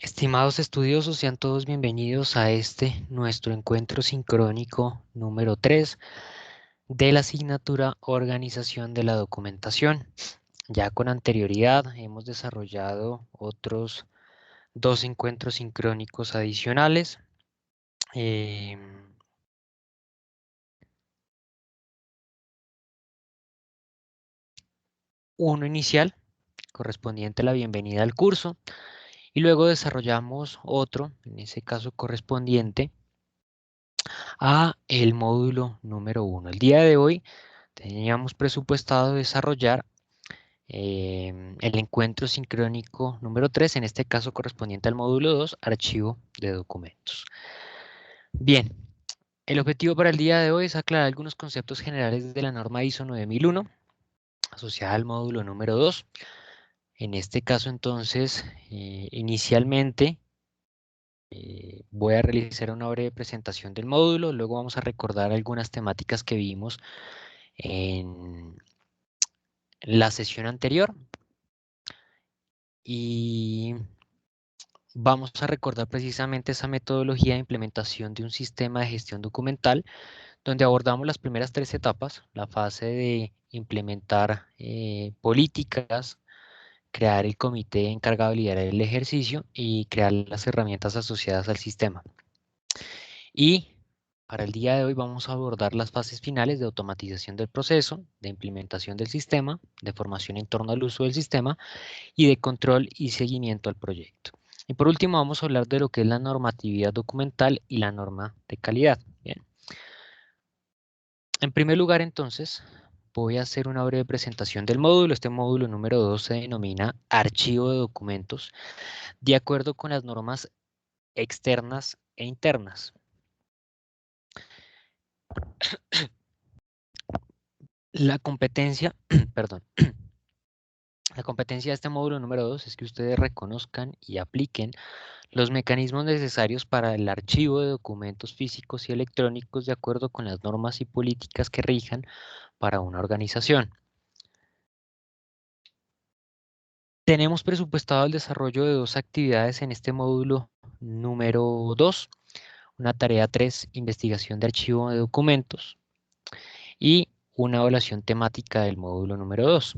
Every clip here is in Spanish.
Estimados estudiosos, sean todos bienvenidos a este nuestro encuentro sincrónico número 3 de la asignatura Organización de la Documentación. Ya con anterioridad hemos desarrollado otros dos encuentros sincrónicos adicionales. Uno inicial, correspondiente a la bienvenida al curso, y luego desarrollamos otro, en ese caso correspondiente a el módulo número 1. El día de hoy teníamos presupuestado desarrollar el encuentro sincrónico número 3, en este caso correspondiente al módulo 2, archivo de documentos. Bien, el objetivo para el día de hoy es aclarar algunos conceptos generales de la norma ISO 9001, asociada al módulo número 2. En este caso, entonces, inicialmente voy a realizar una breve presentación del módulo, luego vamos a recordar algunas temáticas que vimos en la sesión anterior y vamos a recordar precisamente esa metodología de implementación de un sistema de gestión documental donde abordamos las primeras tres etapas, la fase de implementar políticas, crear el comité encargado de liderar el ejercicio y crear las herramientas asociadas al sistema. Y para el día de hoy vamos a abordar las fases finales de automatización del proceso, de implementación del sistema, de formación en torno al uso del sistema y de control y seguimiento al proyecto. Y por último vamos a hablar de lo que es la normatividad documental y la norma de calidad. Bien. En primer lugar, entonces, voy a hacer una breve presentación del módulo. Este módulo número 2 se denomina Archivo de Documentos, de acuerdo con las normas externas e internas. La competencia, perdón, la competencia de este módulo número 2 es que ustedes reconozcan y apliquen los mecanismos necesarios para el archivo de documentos físicos y electrónicos de acuerdo con las normas y políticas que rijan para una organización. Tenemos presupuestado el desarrollo de dos actividades en este módulo número 2, una tarea 3, investigación de archivo de documentos, y una evaluación temática del módulo número 2.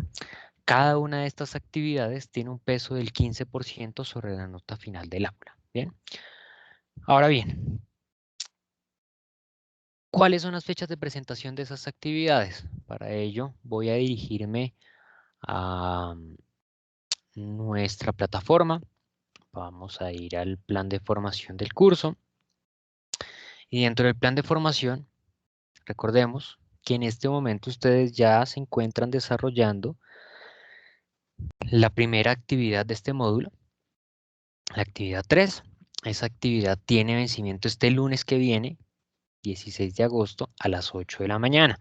Cada una de estas actividades tiene un peso del 15% sobre la nota final del aula. Bien. Ahora bien, ¿cuáles son las fechas de presentación de esas actividades? Para ello voy a dirigirme a nuestra plataforma. Vamos a ir al plan de formación del curso. Y dentro del plan de formación, recordemos que en este momento ustedes ya se encuentran desarrollando la primera actividad de este módulo, la actividad 3. Esa actividad tiene vencimiento este lunes que viene, 16 de agosto, a las 8 de la mañana.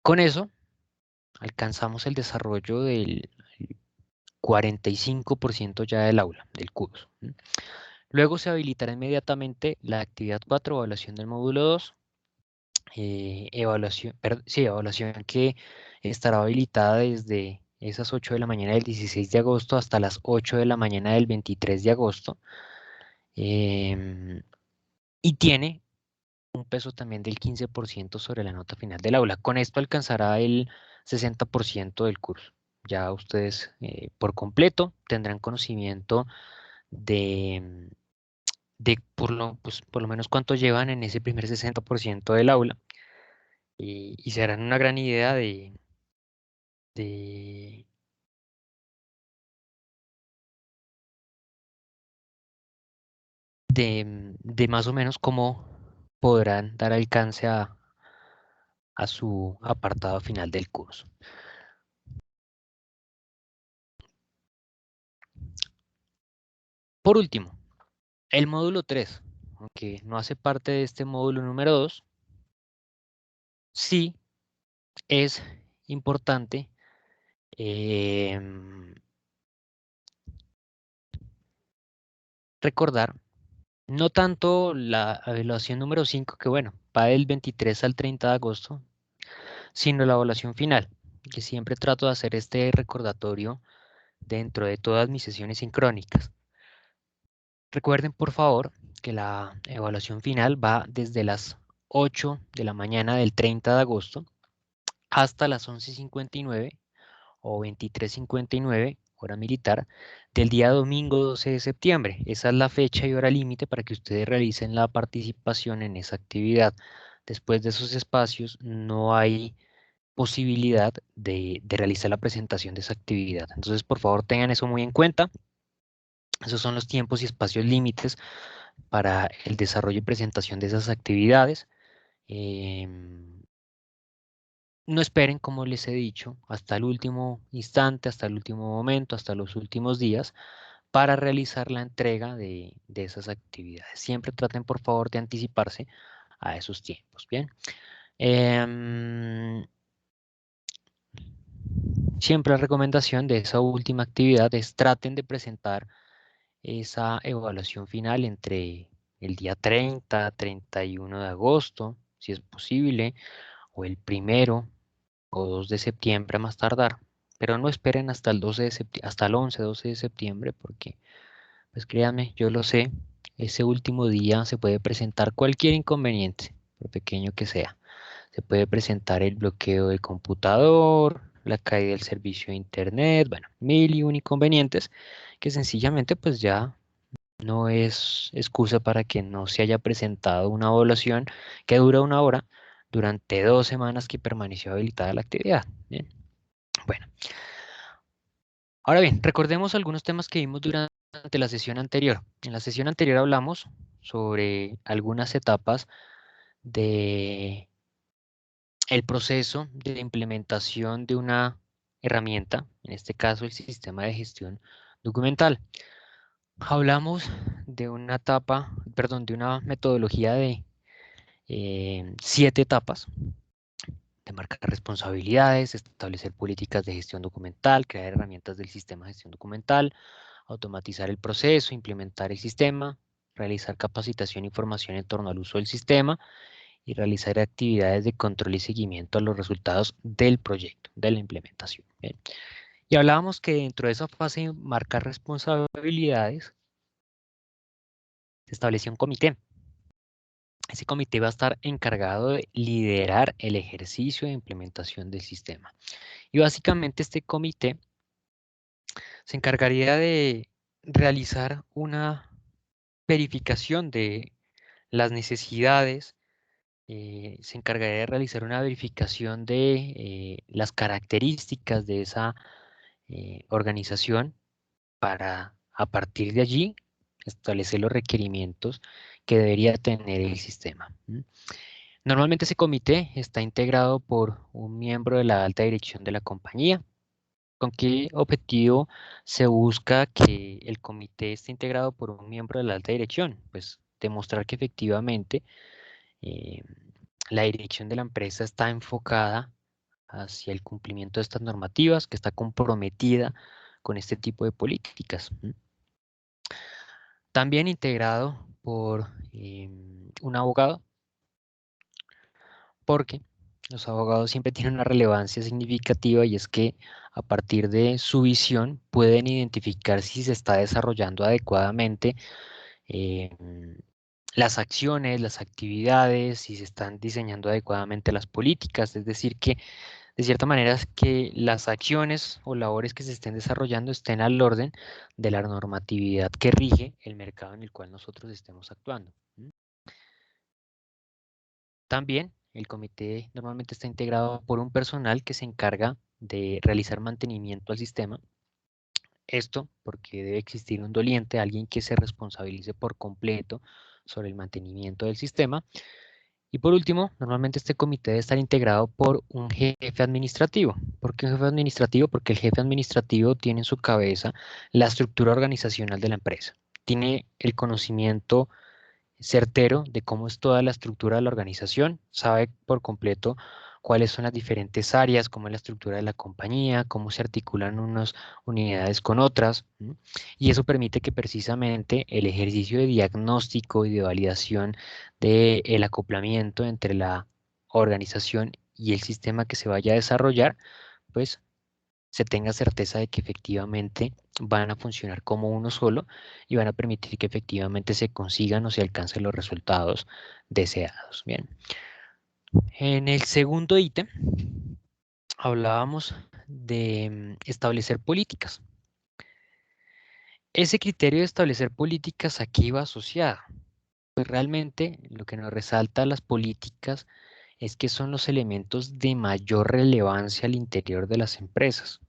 Con eso, alcanzamos el desarrollo del 45% ya del aula, del curso. Luego se habilitará inmediatamente la actividad 4, evaluación del módulo 2, evaluación que estará habilitada desde esas 8 de la mañana del 16 de agosto hasta las 8 de la mañana del 23 de agosto. Y tiene un peso también del 15% sobre la nota final del aula. Con esto alcanzará el 60% del curso. Ya ustedes por completo tendrán conocimiento de, por lo menos cuánto llevan en ese primer 60% del aula y se harán una gran idea de, de más o menos cómo podrán dar alcance a su apartado final del curso. Por último, el módulo 3, aunque no hace parte de este módulo número 2, sí es importante recordar no tanto la evaluación número 5, que bueno, va del 23 al 30 de agosto, sino la evaluación final, que siempre trato de hacer este recordatorio dentro de todas mis sesiones sincrónicas. Recuerden, por favor, que la evaluación final va desde las 8 de la mañana del 30 de agosto hasta las 11:59 o 23:59, hora militar, del día domingo 12 de septiembre. Esa es la fecha y hora límite para que ustedes realicen la participación en esa actividad. Después de esos espacios no hay posibilidad de realizar la presentación de esa actividad. Entonces, por favor, tengan eso muy en cuenta. Esos son los tiempos y espacios límites para el desarrollo y presentación de esas actividades. No esperen, como les he dicho, hasta el último instante, hasta el último momento, hasta los últimos días para realizar la entrega de esas actividades. Siempre traten, por favor, de anticiparse a esos tiempos. Bien. Em, Siempre la recomendación de esa última actividad es traten de presentar esa evaluación final entre el día 30, 31 de agosto, si es posible, o el 1 o 2 de septiembre a más tardar. Pero no esperen hasta el 12 de septiembre, hasta el 11, 12 de septiembre, porque, pues créanme, yo lo sé, ese último día se puede presentar cualquier inconveniente, por pequeño que sea. Se puede presentar el bloqueo del computador, la caída del servicio de internet, bueno, mil y un inconvenientes que sencillamente pues ya no es excusa para que no se haya presentado una evaluación que dura 1 hora durante 2 semanas que permaneció habilitada la actividad. Bien, bueno. Ahora bien, recordemos algunos temas que vimos durante la sesión anterior. En la sesión anterior hablamos sobre algunas etapas de el proceso de implementación de una herramienta, en este caso el sistema de gestión documental. Hablamos de una etapa, perdón, de una metodología de 7 etapas: de marcar responsabilidades, establecer políticas de gestión documental, crear herramientas del sistema de gestión documental, automatizar el proceso, implementar el sistema, realizar capacitación y formación en torno al uso del sistema y realizar actividades de control y seguimiento a los resultados del proyecto, de la implementación. Bien. Y hablábamos que dentro de esa fase de marcar responsabilidades se estableció un comité. Ese comité va a estar encargado de liderar el ejercicio de implementación del sistema. Y básicamente este comité se encargaría de realizar una verificación de las necesidades, se encargaría de realizar una verificación de las características de esa organización para, a partir de allí, establecer los requerimientos que debería tener el sistema. Normalmente ese comité está integrado por un miembro de la alta dirección de la compañía. ¿Con qué objetivo se busca que el comité esté integrado por un miembro de la alta dirección? Pues demostrar que efectivamente eh, la dirección de la empresa está enfocada hacia el cumplimiento de estas normativas, que está comprometida con este tipo de políticas. También integrado por un abogado, porque los abogados siempre tienen una relevancia significativa, y es que a partir de su visión pueden identificar si se está desarrollando adecuadamente eh, las acciones, las actividades, si se están diseñando adecuadamente las políticas. Es decir, que de cierta manera es que las acciones o labores que se estén desarrollando estén al orden de la normatividad que rige el mercado en el cual nosotros estemos actuando. También el comité normalmente está integrado por un personal que se encarga de realizar mantenimiento al sistema. Esto porque debe existir un doliente, alguien que se responsabilice por completo sobre el mantenimiento del sistema. Y por último, normalmente este comité debe estar integrado por un jefe administrativo. ¿Por qué un jefe administrativo? Porque el jefe administrativo tiene en su cabeza la estructura organizacional de la empresa. Tiene el conocimiento certero de cómo es toda la estructura de la organización, sabe por completo cuáles son las diferentes áreas, cómo es la estructura de la compañía, cómo se articulan unas unidades con otras, y eso permite que precisamente el ejercicio de diagnóstico y de validación del acoplamiento entre la organización y el sistema que se vaya a desarrollar, pues se tenga certeza de que efectivamente van a funcionar como uno solo y van a permitir que efectivamente se consigan o se alcancen los resultados deseados. Bien. En el segundo ítem hablábamos de establecer políticas. Ese criterio de establecer políticas aquí va asociado. Pues realmente lo que nos resalta las políticas es que son los elementos de mayor relevancia al interior de las empresas.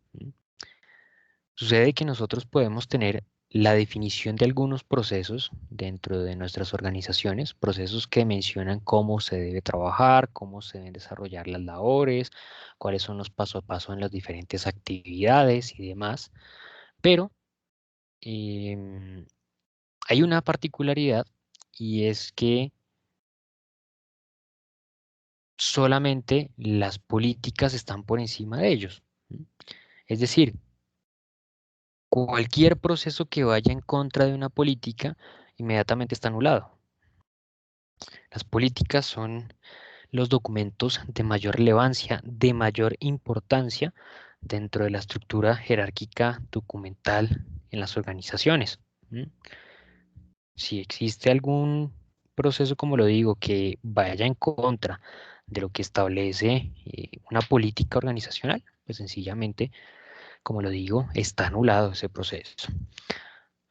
Sucede que nosotros podemos tener la definición de algunos procesos dentro de nuestras organizaciones, procesos que mencionan cómo se debe trabajar, cómo se deben desarrollar las labores, cuáles son los paso a paso en las diferentes actividades y demás, pero em, hay una particularidad y es que solamente las políticas están por encima de ellos. Es decir, cualquier proceso que vaya en contra de una política inmediatamente está anulado. Las políticas son los documentos de mayor relevancia, de mayor importancia dentro de la estructura jerárquica documental en las organizaciones. Si existe algún proceso, como lo digo, que vaya en contra de lo que establece una política organizacional, pues sencillamente, como lo digo, está anulado ese proceso.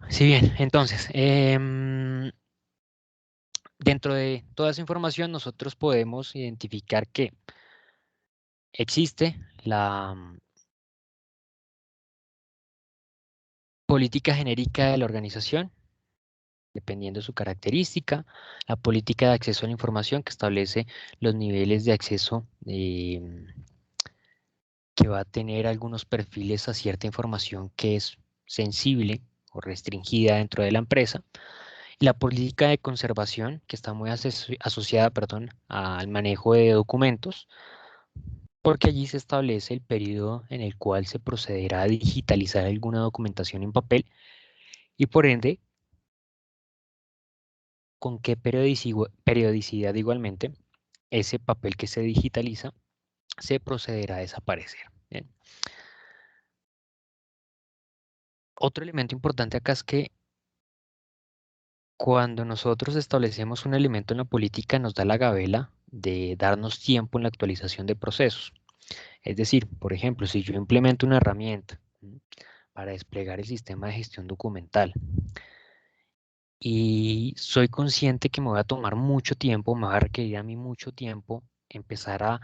Si bien, entonces, dentro de toda esa información nosotros podemos identificar que existe la política genérica de la organización, dependiendo de su característica, la política de acceso a la información que establece los niveles de acceso que va a tener algunos perfiles a cierta información que es sensible o restringida dentro de la empresa. Y la política de conservación, que está muy asociada, perdón, al manejo de documentos, porque allí se establece el periodo en el cual se procederá a digitalizar alguna documentación en papel y por ende, con qué periodicidad igualmente ese papel que se digitaliza se procederá a desaparecer. Bien. Otro elemento importante acá es que cuando nosotros establecemos un elemento en la política nos da la gabela de darnos tiempo en la actualización de procesos. Es decir, por ejemplo, si yo implemento una herramienta para desplegar el sistema de gestión documental y soy consciente que me voy a tomar mucho tiempo, me va a requerir a mí mucho tiempo empezar a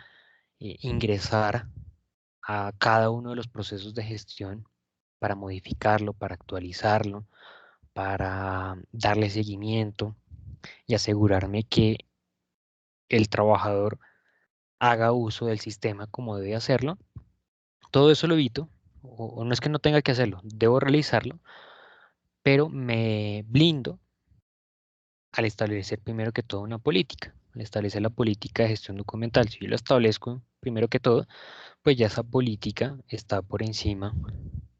ingresar a cada uno de los procesos de gestión para modificarlo, para actualizarlo, para darle seguimiento y asegurarme que el trabajador haga uso del sistema como debe hacerlo. Todo eso lo evito, o no es que no tenga que hacerlo, debo realizarlo, pero me blindo al establecer primero que todo una política, al establecer la política de gestión documental. Si yo la establezco primero que todo, pues ya esa política está por encima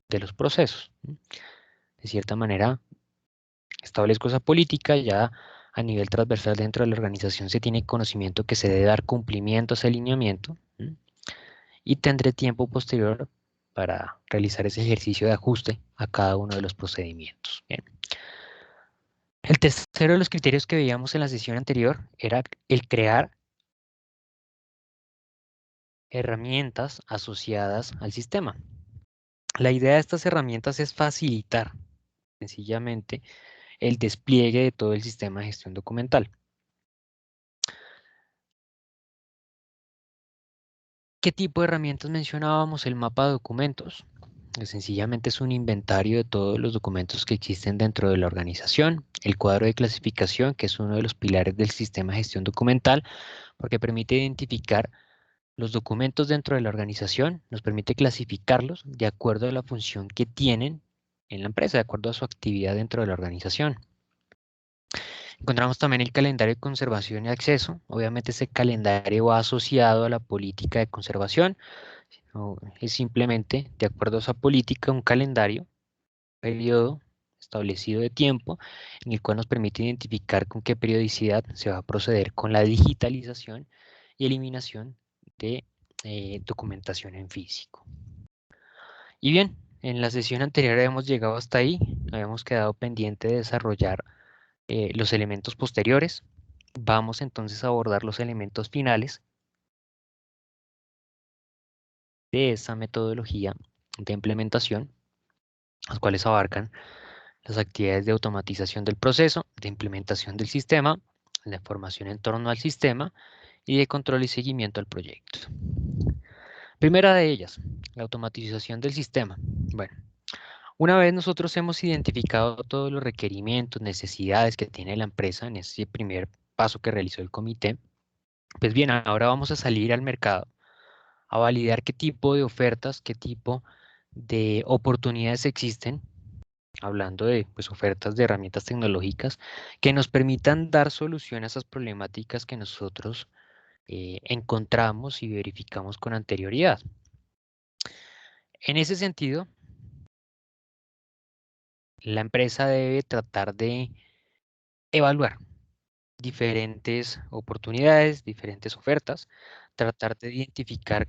de los procesos. De cierta manera, establezco esa política, ya a nivel transversal dentro de la organización se tiene conocimiento que se debe dar cumplimiento a ese alineamiento y tendré tiempo posterior para realizar ese ejercicio de ajuste a cada uno de los procedimientos. Bien. El tercero de los criterios que veíamos en la sesión anterior era el crear herramientas asociadas al sistema. La idea de estas herramientas es facilitar sencillamente el despliegue de todo el sistema de gestión documental. ¿Qué tipo de herramientas mencionábamos? El mapa de documentos. Sencillamente es un inventario de todos los documentos que existen dentro de la organización. El cuadro de clasificación, que es uno de los pilares del sistema de gestión documental, porque permite identificar los documentos dentro de la organización, nos permite clasificarlos de acuerdo a la función que tienen en la empresa, de acuerdo a su actividad dentro de la organización. Encontramos también el calendario de conservación y acceso. Obviamente ese calendario va asociado a la política de conservación. Es simplemente, de acuerdo a esa política, un calendario, periodo establecido de tiempo, en el cual nos permite identificar con qué periodicidad se va a proceder con la digitalización y eliminación de documentación en físico. Y bien, en la sesión anterior habíamos llegado hasta ahí, habíamos quedado pendiente de desarrollar los elementos posteriores. Vamos entonces a abordar los elementos finales de esta metodología de implementación, las cuales abarcan las actividades de automatización del proceso, de implementación del sistema, la información en torno al sistema y de control y seguimiento al proyecto. Primera de ellas, la automatización del sistema. Bueno, una vez nosotros hemos identificado todos los requerimientos, necesidades que tiene la empresa en ese primer paso que realizó el comité, pues bien, ahora vamos a salir al mercado a validar qué tipo de ofertas, qué tipo de oportunidades existen, hablando de pues, ofertas de herramientas tecnológicas que nos permitan dar solución a esas problemáticas que nosotros encontramos y verificamos con anterioridad. En ese sentido, la empresa debe tratar de evaluar diferentes oportunidades, diferentes ofertas, tratar de identificar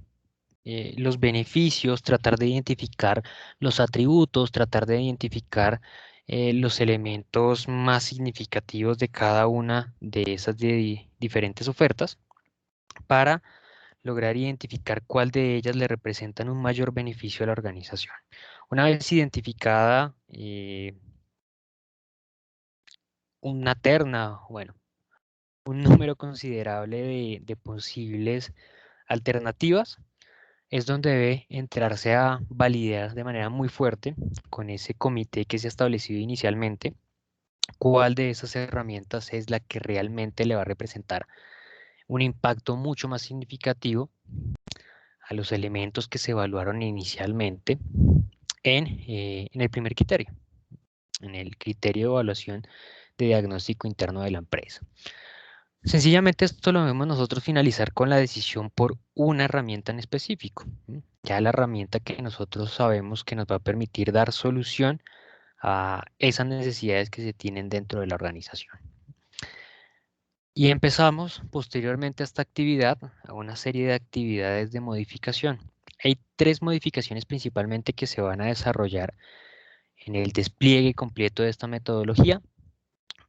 los beneficios, tratar de identificar los atributos, tratar de identificar los elementos más significativos de cada una de esas diferentes ofertas para lograr identificar cuál de ellas le representan un mayor beneficio a la organización. Una vez identificada una terna, bueno, un número considerable de posibles alternativas, es donde debe entrarse a validar de manera muy fuerte con ese comité que se ha establecido inicialmente, cuál de esas herramientas es la que realmente le va a representar un impacto mucho más significativo a los elementos que se evaluaron inicialmente en el primer criterio, en el criterio de evaluación de diagnóstico interno de la empresa. Sencillamente esto lo vemos nosotros finalizar con la decisión por una herramienta en específico. Ya la herramienta que nosotros sabemos que nos va a permitir dar solución a esas necesidades que se tienen dentro de la organización. Y empezamos posteriormente a esta actividad, a una serie de actividades de modificación. Hay 3 modificaciones principalmente que se van a desarrollar en el despliegue completo de esta metodología,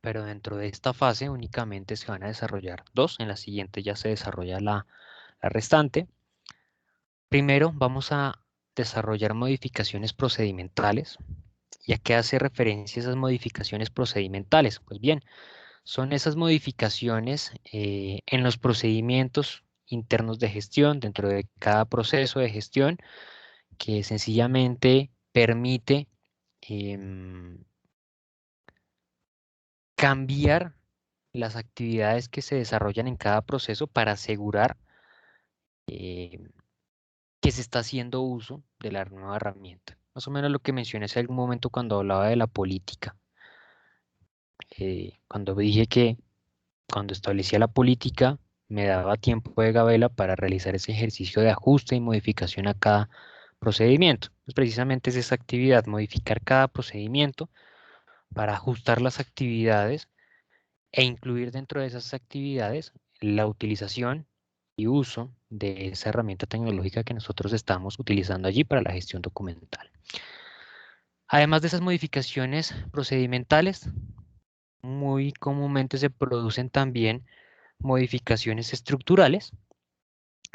pero dentro de esta fase únicamente se van a desarrollar 2, en la siguiente ya se desarrolla la restante. Primero vamos a desarrollar modificaciones procedimentales. ¿Y a qué hace referencia esas modificaciones procedimentales? Pues bien, son esas modificaciones en los procedimientos internos de gestión, dentro de cada proceso de gestión, que sencillamente permite cambiar las actividades que se desarrollan en cada proceso para asegurar que se está haciendo uso de la nueva herramienta. Más o menos lo que mencioné hace algún momento cuando hablaba de la política. Cuando dije que cuando establecía la política me daba tiempo de gabela para realizar ese ejercicio de ajuste y modificación a cada procedimiento. Pues precisamente es esa actividad, modificar cada procedimiento para ajustar las actividades e incluir dentro de esas actividades la utilización y uso de esa herramienta tecnológica que nosotros estamos utilizando allí para la gestión documental. Además de esas modificaciones procedimentales, muy comúnmente se producen también modificaciones estructurales.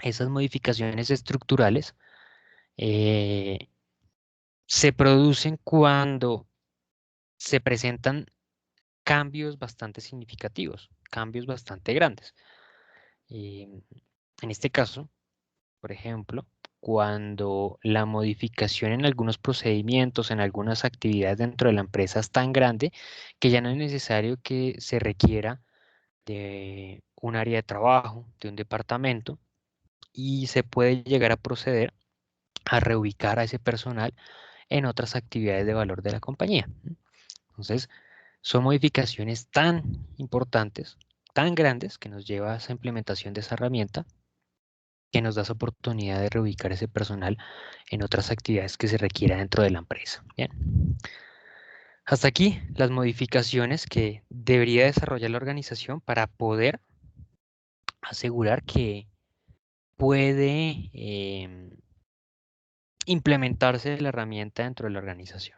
Esas modificaciones estructurales se producen cuando se presentan cambios bastante significativos, cambios bastante grandes. En este caso, por ejemplo, cuando la modificación en algunos procedimientos, en algunas actividades dentro de la empresa es tan grande que ya no es necesario que se requiera de un área de trabajo, de un departamento, y se puede llegar a proceder a reubicar a ese personal en otras actividades de valor de la compañía. Entonces, son modificaciones tan importantes, tan grandes, que nos lleva a esa implementación de esa herramienta, que nos da esa oportunidad de reubicar ese personal en otras actividades que se requiera dentro de la empresa. Bien. Hasta aquí las modificaciones que debería desarrollar la organización para poder asegurar que puede implementarse la herramienta dentro de la organización.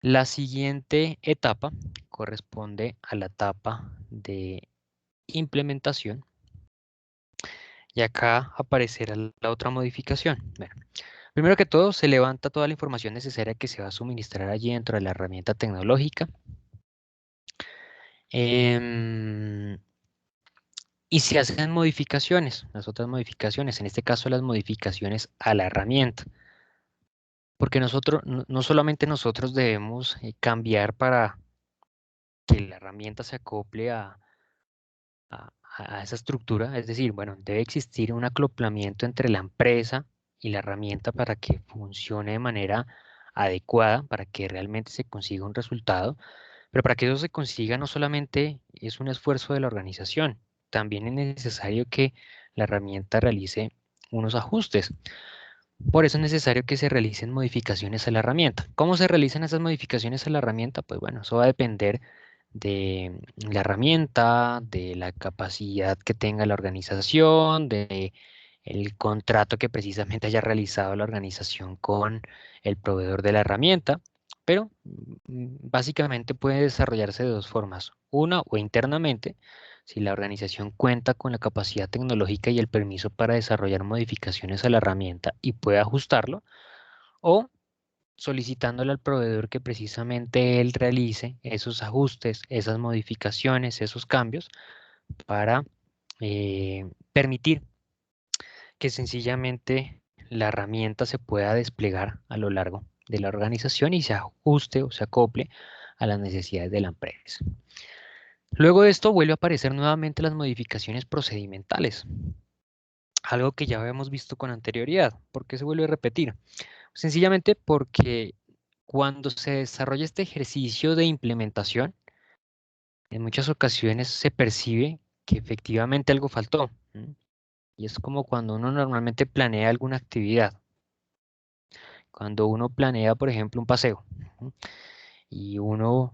La siguiente etapa corresponde a la etapa de implementación. Y acá aparecerá la otra modificación. Bueno, primero que todo, se levanta toda la información necesaria que se va a suministrar allí dentro de la herramienta tecnológica. Y se hacen modificaciones, las otras modificaciones, en este caso las modificaciones a la herramienta. Porque nosotros, no solamente nosotros debemos cambiar para que la herramienta se acople a esa estructura, es decir, bueno, debe existir un acoplamiento entre la empresa y la herramienta para que funcione de manera adecuada, para que realmente se consiga un resultado, pero para que eso se consiga no solamente es un esfuerzo de la organización, también es necesario que la herramienta realice unos ajustes. Por eso es necesario que se realicen modificaciones a la herramienta. ¿Cómo se realizan esas modificaciones a la herramienta? Pues bueno, eso va a depender de la herramienta, de la capacidad que tenga la organización, de el contrato que precisamente haya realizado la organización con el proveedor de la herramienta, pero básicamente puede desarrollarse de dos formas. Una o internamente, si la organización cuenta con la capacidad tecnológica y el permiso para desarrollar modificaciones a la herramienta y puede ajustarlo, o solicitándole al proveedor que precisamente él realice esos ajustes, esas modificaciones, esos cambios para permitir que sencillamente la herramienta se pueda desplegar a lo largo de la organización y se ajuste o se acople a las necesidades de la empresa. Luego de esto vuelve a aparecer nuevamente las modificaciones procedimentales, algo que ya habíamos visto con anterioridad. ¿Por qué se vuelve a repetir? Sencillamente porque cuando se desarrolla este ejercicio de implementación, en muchas ocasiones se percibe que efectivamente algo faltó. Y es como cuando uno normalmente planea alguna actividad. Cuando uno planea, por ejemplo, un paseo, y uno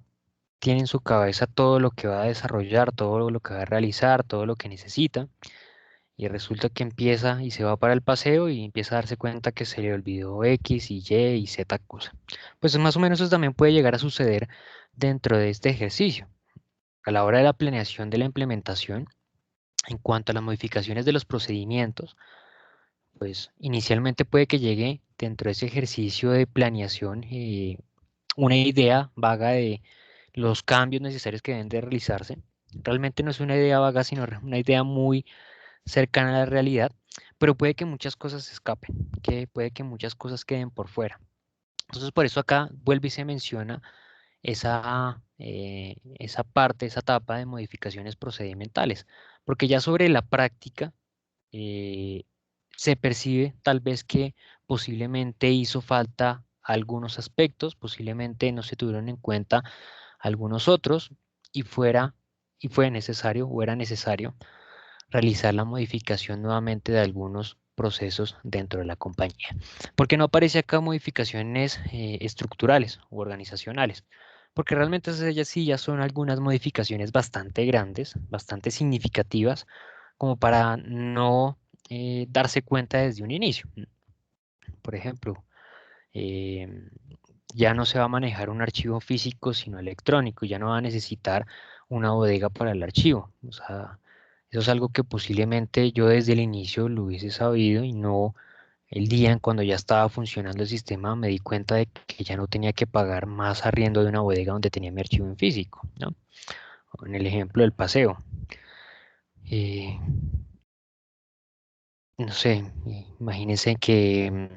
tiene en su cabeza todo lo que va a desarrollar, todo lo que va a realizar, todo lo que necesita, y resulta que empieza y se va para el paseo y empieza a darse cuenta que se le olvidó X y Y y Z cosa. Pues más o menos eso también puede llegar a suceder dentro de este ejercicio. A la hora de la planeación de la implementación, en cuanto a las modificaciones de los procedimientos, pues inicialmente puede que llegue dentro de ese ejercicio de planeación una idea vaga de los cambios necesarios que deben de realizarse. Realmente no es una idea vaga, sino una idea muy cercana a la realidad, pero puede que muchas cosas se escapen, que puede que muchas cosas queden por fuera. Entonces, por eso acá vuelve y se menciona esa parte, esa etapa de modificaciones procedimentales, porque ya sobre la práctica eh, se percibe tal vez que posiblemente hizo falta algunos aspectos, posiblemente no se tuvieron en cuenta algunos otros y fue necesario o era necesario realizar la modificación nuevamente de algunos procesos dentro de la compañía. Porque no aparece acá modificaciones estructurales u organizacionales, porque realmente ellas sí ya son algunas modificaciones bastante grandes, bastante significativas, como para no darse cuenta desde un inicio. Por ejemplo, em, ya no se va a manejar un archivo físico, sino electrónico, ya no va a necesitar una bodega para el archivo. O sea, eso es algo que posiblemente yo desde el inicio lo hubiese sabido y no el día en cuando ya estaba funcionando el sistema me di cuenta de que ya no tenía que pagar más arriendo de una bodega donde tenía mi archivo en físico, ¿no? O en el ejemplo del paseo. Eh, no sé, imagínense que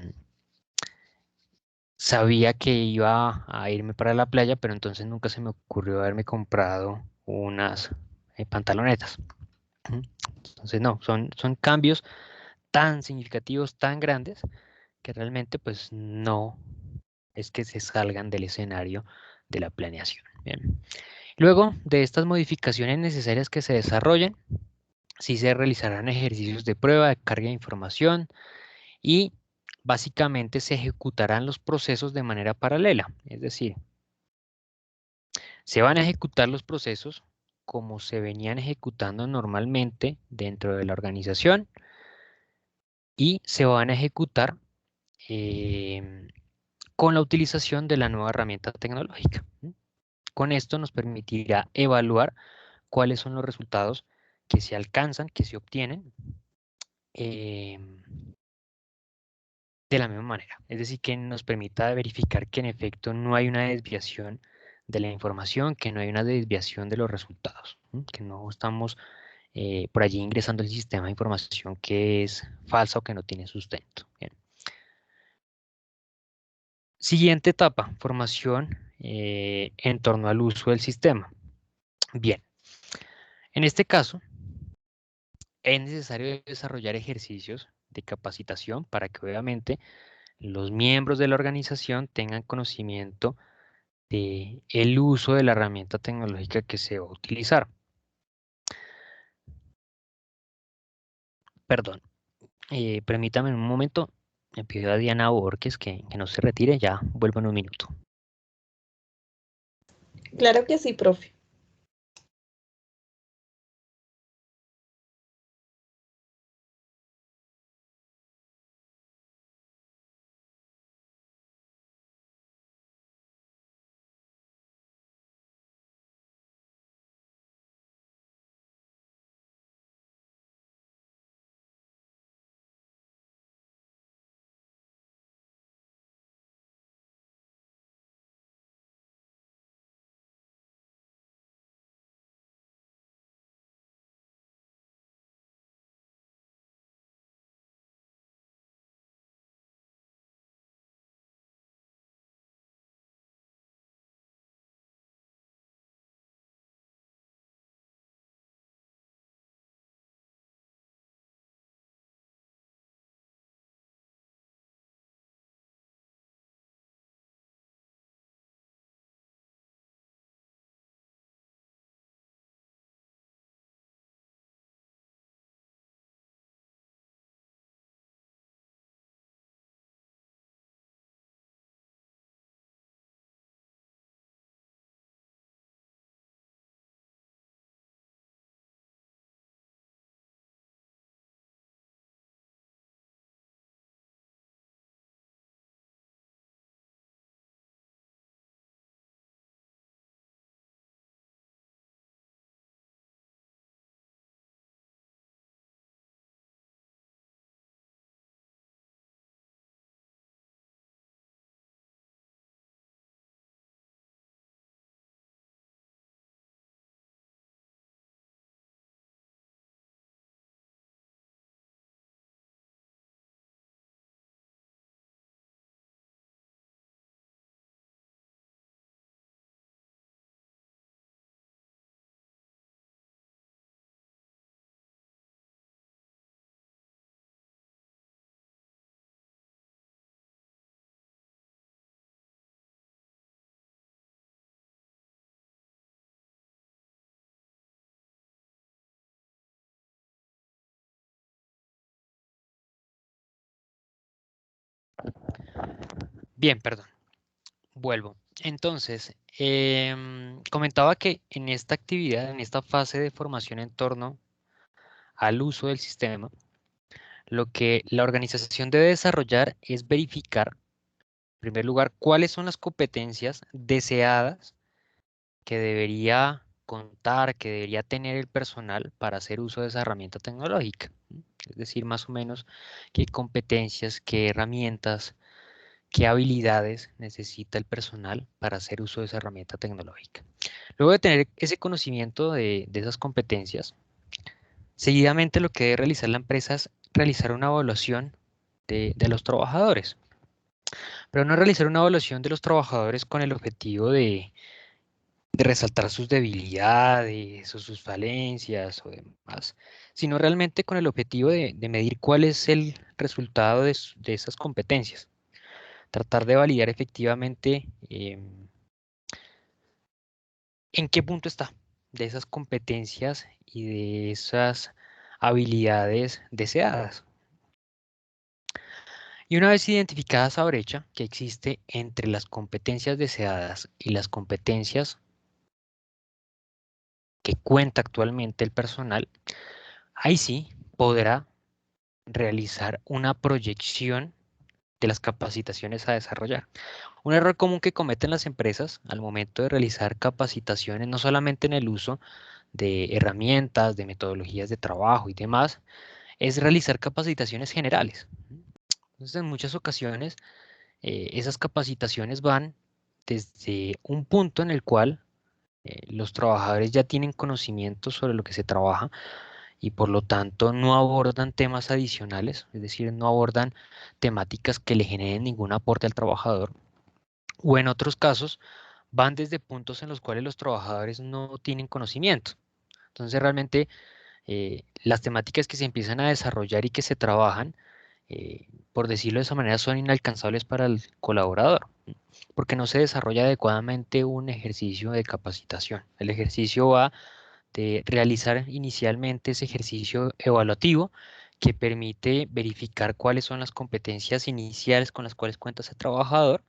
sabía que iba a irme para la playa, pero entonces nunca se me ocurrió haberme comprado unas pantalonetas. Ujú. Entonces no, son cambios tan significativos, tan grandes, que realmente pues no es que se salgan del escenario de la planeación. Bien. Luego de estas modificaciones necesarias que se desarrollen, sí se realizarán ejercicios de prueba, de carga de información y básicamente se ejecutarán los procesos de manera paralela. Es decir, se van a ejecutar los procesos como se venían ejecutando normalmente dentro de la organización y se van a ejecutar con la utilización de la nueva herramienta tecnológica. Con esto nos permitirá evaluar cuáles son los resultados que se alcanzan, que se obtienen de la misma manera. Es decir, que nos permita verificar que en efecto no hay una desviación de la información, que no hay una desviación de los resultados, que no estamos por allí ingresando al sistema de información que es falsa o que no tiene sustento. Bien. Siguiente etapa, formación en torno al uso del sistema. Bien, en este caso es necesario desarrollar ejercicios de capacitación para que obviamente los miembros de la organización tengan conocimiento de el uso de la herramienta tecnológica que se va a utilizar. Perdón, permítame un momento, me pido a Diana Borges que no se retire, ya vuelvo en un minuto. Claro que sí, profe. Bien, perdón, vuelvo. Entonces, comentaba que en esta actividad, en esta fase de formación en torno al uso del sistema, lo que la organización debe desarrollar es verificar, en primer lugar, cuáles son las competencias deseadas que debería contar, que debería tener el personal para hacer uso de esa herramienta tecnológica. Es decir, más o menos qué competencias, qué herramientas, qué habilidades necesita el personal para hacer uso de esa herramienta tecnológica. Luego de tener ese conocimiento de esas competencias, seguidamente lo que debe realizar la empresa es realizar una evaluación de los trabajadores, pero no realizar una evaluación de los trabajadores con el objetivo de resaltar sus debilidades o sus falencias o demás, sino realmente con el objetivo de medir cuál es el resultado de esas competencias. Tratar de validar efectivamente en qué punto está de esas competencias y de esas habilidades deseadas. Y una vez identificada esa brecha que existe entre las competencias deseadas y las competencias que cuenta actualmente el personal, ahí sí podrá realizar una proyección de las capacitaciones a desarrollar. Un error común que cometen las empresas al momento de realizar capacitaciones, no solamente en el uso de herramientas, de metodologías de trabajo y demás, es realizar capacitaciones generales. Entonces, en muchas ocasiones, esas capacitaciones van desde un punto en el cual los trabajadores ya tienen conocimiento sobre lo que se trabaja y por lo tanto no abordan temas adicionales, es decir, no abordan temáticas que le generen ningún aporte al trabajador, o en otros casos van desde puntos en los cuales los trabajadores no tienen conocimiento. Entonces realmente las temáticas que se empiezan a desarrollar y que se trabajan, por decirlo de esa manera, son inalcanzables para el colaborador, porque no se desarrolla adecuadamente un ejercicio de capacitación. El ejercicio va de realizar inicialmente ese ejercicio evaluativo que permite verificar cuáles son las competencias iniciales con las cuales cuenta ese trabajador,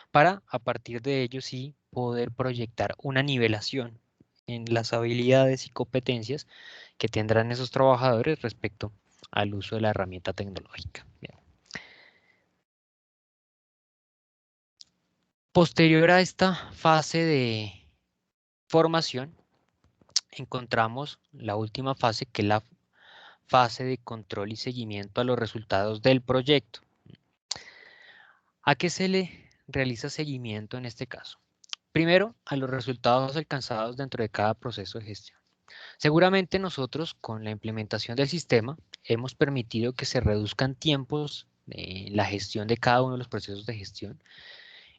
para a partir de ello sí poder proyectar una nivelación en las habilidades y competencias que tendrán esos trabajadores respecto al uso de la herramienta tecnológica. Bien. Posterior a esta fase de formación, encontramos la última fase, que es la fase de control y seguimiento a los resultados del proyecto. ¿A qué se le realiza seguimiento en este caso? Primero, a los resultados alcanzados dentro de cada proceso de gestión. Seguramente nosotros, con la implementación del sistema, hemos permitido que se reduzcan tiempos en la gestión de cada uno de los procesos de gestión,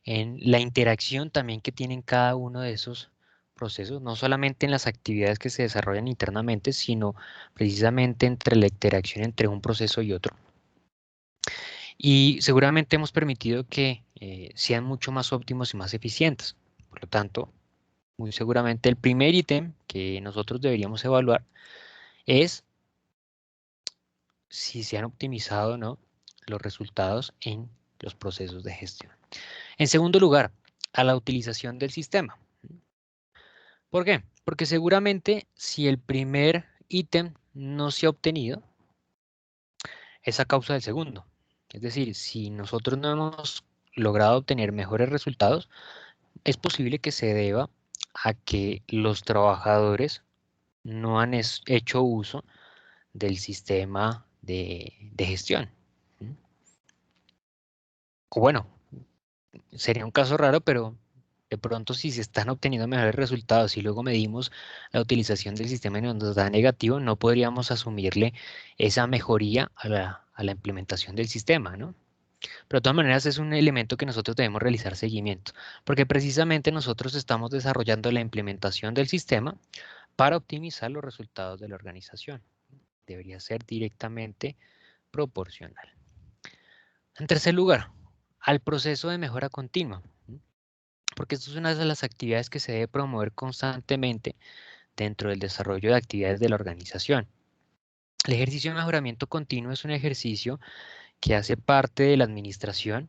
en la interacción también que tienen cada uno de esos procesos, no solamente en las actividades que se desarrollan internamente, sino precisamente entre la interacción entre un proceso y otro. Y seguramente hemos permitido que sean mucho más óptimos y más eficientes. Por lo tanto, muy seguramente el primer ítem que nosotros deberíamos evaluar es si se han optimizado o no los resultados en los procesos de gestión. En segundo lugar, a la utilización del sistema. ¿Por qué? Porque seguramente si el primer ítem no se ha obtenido, es a causa del segundo. Es decir, si nosotros no hemos logrado obtener mejores resultados, es posible que se deba a que los trabajadores no han hecho uso del sistema de gestión. O bueno, sería un caso raro, pero de pronto si se están obteniendo mejores resultados y luego medimos la utilización del sistema y nos da negativo, no podríamos asumirle esa mejoría a la implementación del sistema, ¿no? Pero de todas maneras es un elemento que nosotros debemos realizar seguimiento, porque precisamente nosotros estamos desarrollando la implementación del sistema para optimizar los resultados de la organización. Debería ser directamente proporcional. En tercer lugar, al proceso de mejora continua, porque esto es una de las actividades que se debe promover constantemente dentro del desarrollo de actividades de la organización. El ejercicio de mejoramiento continuo es un ejercicio que hace parte de la administración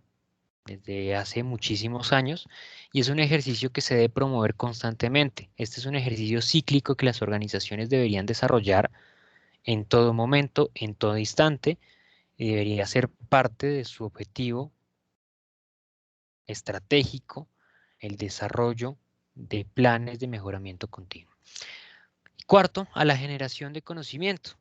desde hace muchísimos años y es un ejercicio que se debe promover constantemente. Este es un ejercicio cíclico que las organizaciones deberían desarrollar en todo momento, en todo instante, y debería ser parte de su objetivo estratégico, el desarrollo de planes de mejoramiento continuo. Y cuarto, a la generación de conocimiento.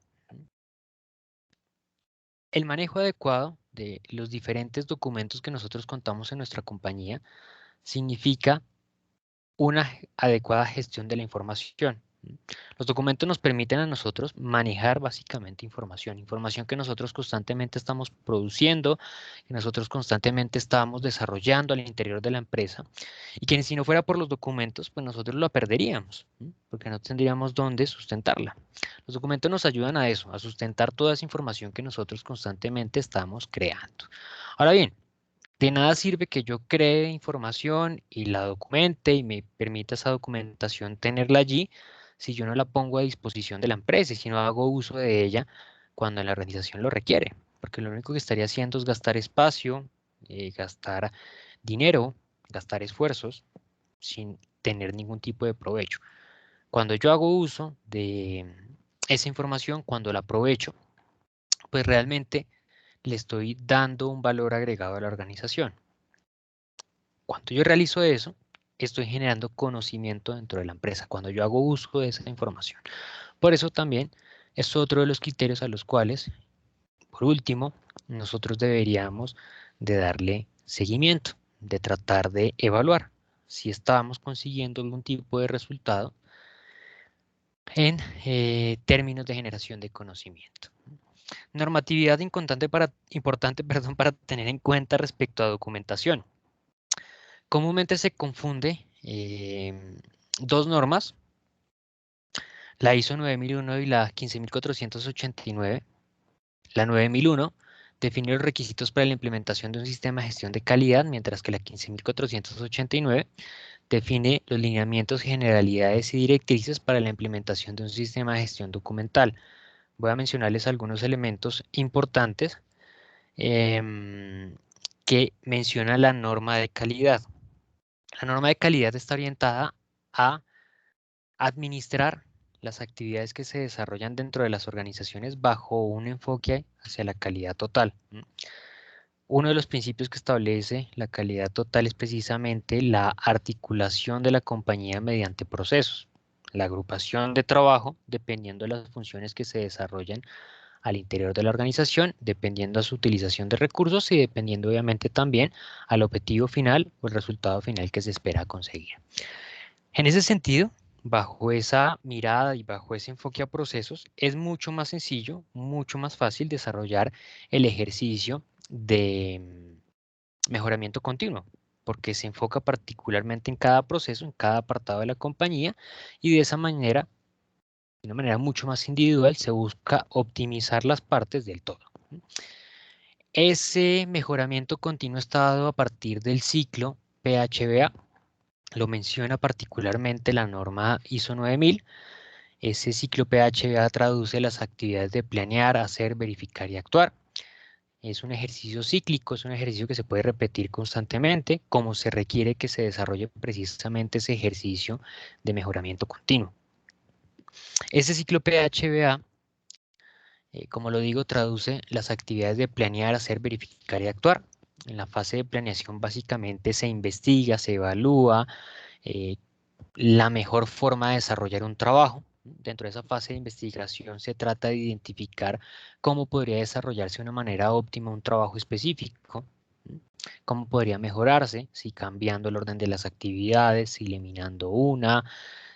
El manejo adecuado de los diferentes documentos que nosotros contamos en nuestra compañía significa una adecuada gestión de la información. Los documentos nos permiten a nosotros manejar básicamente información, información que nosotros constantemente estamos produciendo, que nosotros constantemente estamos desarrollando al interior de la empresa y que si no fuera por los documentos, pues nosotros la perderíamos, porque no tendríamos dónde sustentarla. Los documentos nos ayudan a eso, a sustentar toda esa información que nosotros constantemente estamos creando. Ahora bien, de nada sirve que yo cree información y la documente y me permita esa documentación tenerla allí si yo no la pongo a disposición de la empresa y si no hago uso de ella cuando la organización lo requiere. Porque lo único que estaría haciendo es gastar espacio, gastar dinero, gastar esfuerzos sin tener ningún tipo de provecho. Cuando yo hago uso de esa información, cuando la aprovecho, pues realmente le estoy dando un valor agregado a la organización. Cuando yo realizo eso, estoy generando conocimiento dentro de la empresa, cuando yo hago uso de esa información. Por eso también es otro de los criterios a los cuales, por último, nosotros deberíamos de darle seguimiento, de tratar de evaluar si estábamos consiguiendo algún tipo de resultado en términos de generación de conocimiento. Normatividad importante para tener en cuenta respecto a documentación. Comúnmente se confunde dos normas, la ISO 9001 y la 15489. La 9001 define los requisitos para la implementación de un sistema de gestión de calidad, mientras que la 15489 define los lineamientos, generalidades y directrices para la implementación de un sistema de gestión documental. Voy a mencionarles algunos elementos importantes que menciona la norma de calidad. La norma de calidad está orientada a administrar las actividades que se desarrollan dentro de las organizaciones bajo un enfoque hacia la calidad total. Uno de los principios que establece la calidad total es precisamente la articulación de la compañía mediante procesos, la agrupación de trabajo dependiendo de las funciones que se desarrollan al interior de la organización, dependiendo de su utilización de recursos y dependiendo obviamente también al objetivo final o el resultado final que se espera conseguir. En ese sentido, bajo esa mirada y bajo ese enfoque a procesos, es mucho más sencillo, mucho más fácil desarrollar el ejercicio de mejoramiento continuo, porque se enfoca particularmente en cada proceso, en cada apartado de la compañía, y de esa manera, de una manera mucho más individual, se busca optimizar las partes del todo. Ese mejoramiento continuo está dado a partir del ciclo PHBA. Lo menciona particularmente la norma ISO 9000. Ese ciclo PHBA traduce las actividades de planear, hacer, verificar y actuar. Es un ejercicio cíclico, es un ejercicio que se puede repetir constantemente, como se requiere que se desarrolle precisamente ese ejercicio de mejoramiento continuo. Ese ciclo PHBA, como lo digo, traduce las actividades de planear, hacer, verificar y actuar. En la fase de planeación básicamente se investiga, se evalúa la mejor forma de desarrollar un trabajo. Dentro de esa fase de investigación se trata de identificar cómo podría desarrollarse de una manera óptima un trabajo específico, cómo podría mejorarse, si cambiando el orden de las actividades, si eliminando una,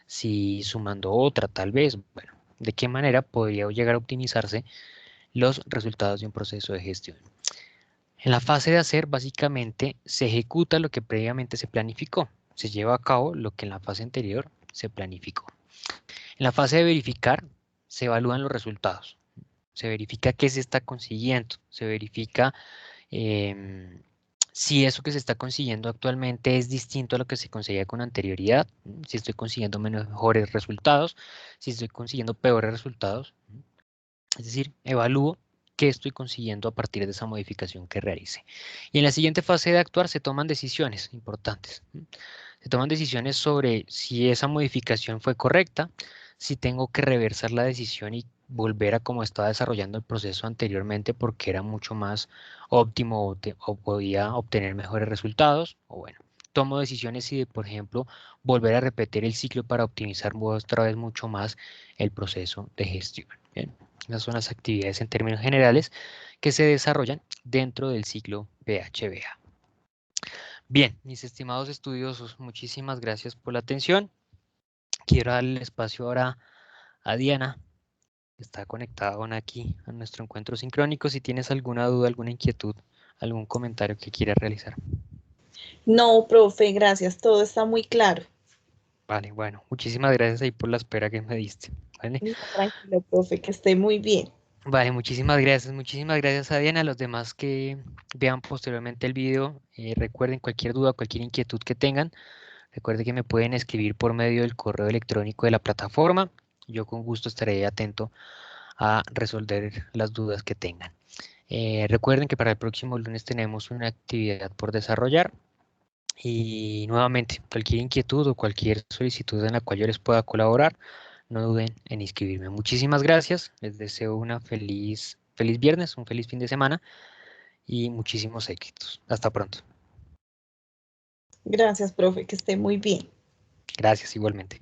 si sumando otra tal vez. Bueno, de qué manera podría llegar a optimizarse los resultados de un proceso de gestión. En la fase de hacer, básicamente, se ejecuta lo que previamente se planificó. Se lleva a cabo lo que en la fase anterior se planificó. En la fase de verificar, se evalúan los resultados. Se verifica qué se está consiguiendo. Se verifica si eso que se está consiguiendo actualmente es distinto a lo que se conseguía con anterioridad. Si estoy consiguiendo mejores resultados. Si estoy consiguiendo peores resultados. Es decir, evalúo qué estoy consiguiendo a partir de esa modificación que realice. Y en la siguiente fase de actuar se toman decisiones importantes. Se toman decisiones sobre si esa modificación fue correcta, si tengo que reversar la decisión y volver a como estaba desarrollando el proceso anteriormente porque era mucho más óptimo o podía obtener mejores resultados, o bueno, tomo decisiones y, por ejemplo, volver a repetir el ciclo para optimizar otra vez mucho más el proceso de gestión. Bien. Esas son las actividades en términos generales que se desarrollan dentro del ciclo PHBA. Bien, mis estimados estudiosos, muchísimas gracias por la atención. Quiero darle espacio ahora a Diana, que está conectada aún aquí a nuestro encuentro sincrónico. Si tienes alguna duda, alguna inquietud, algún comentario que quieras realizar. No, profe, gracias. Todo está muy claro. Vale, bueno, muchísimas gracias ahí por la espera que me diste. Vale, No, tranquilo, profe, que esté muy bien. vale, muchísimas gracias a Diana, a los demás que vean posteriormente el video. Recuerden cualquier duda, cualquier inquietud que tengan. Recuerden que me pueden escribir por medio del correo electrónico de la plataforma. Yo con gusto estaré atento a resolver las dudas que tengan. Recuerden que para el próximo lunes tenemos una actividad por desarrollar. Y nuevamente, cualquier inquietud o cualquier solicitud en la cual yo les pueda colaborar, no duden en inscribirme. Muchísimas gracias. Les deseo una feliz viernes, un feliz fin de semana y muchísimos éxitos. Hasta pronto. Gracias, profe, que esté muy bien. Gracias igualmente.